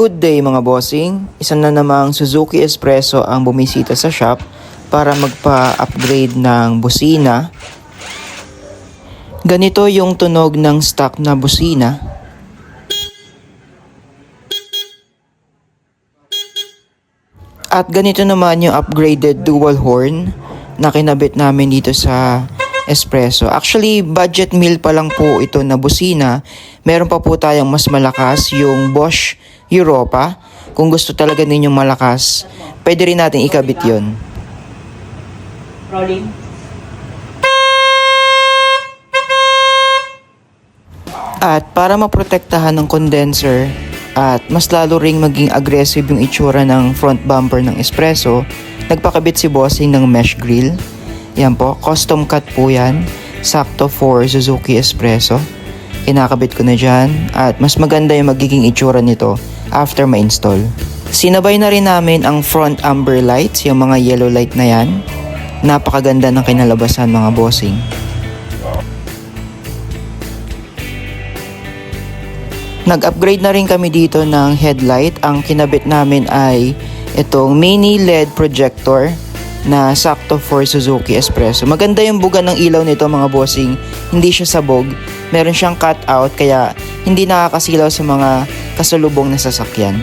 Good day mga bossing! Isa na namang Suzuki Espresso ang bumisita sa shop para magpa-upgrade ng busina. Ganito yung tunog ng stock na busina. At ganito naman yung upgraded dual horn na kinabit namin dito sa Espresso. Actually, budget meal pa lang po ito na busina. Meron pa po tayong mas malakas, yung Bosch Europa. Kung gusto talaga ninyong malakas, pwede rin natin ikabit yon. Rolling. At para maprotektahan ng condenser at mas lalo ring maging aggressive yung itsura ng front bumper ng Espresso, nagpakabit si Bossing ng mesh grill. Yan po, custom cut po yan. Sakto for Suzuki Espresso. Kinakabit ko na dyan at mas maganda yung magiging itsura nito after ma-install. Sinabay na rin namin ang front amber lights, yung mga yellow light na yan. Napakaganda ng kinalabasan mga bossing. Nag-upgrade na rin kami dito ng headlight. Ang kinabit namin ay itong mini LED projector na sakto for Suzuki Espresso. Maganda yung buga ng ilaw nito mga bossing. Hindi siya sabog. Meron siyang cut out kaya hindi nakakasilaw sa mga kasalubong na sasakyan.